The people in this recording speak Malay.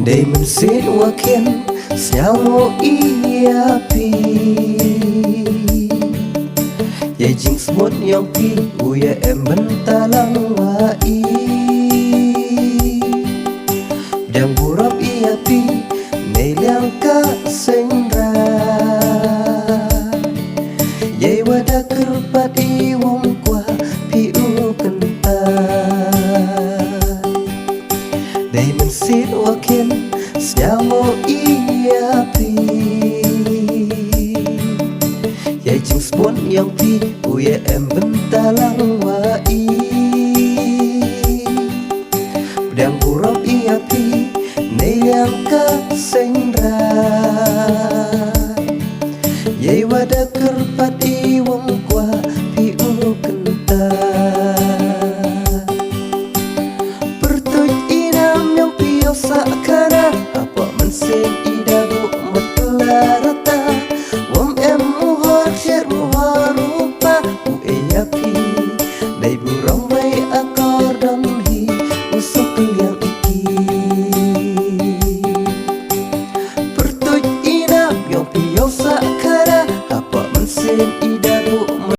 Đây mình xin qua khen Sao ngô ý api Yai jing smut yang pi Uya em bentalang wa i Dang burap i api Nei liang ka sengra Yai wada kerpat i wong kwa Pi u kenta Đây mình xin qua khen Sao ngô ý api Yai jing smut yang pi Uya em bentalang wa i Dang burap i api Nei liang ka sengra Yai wada kerpat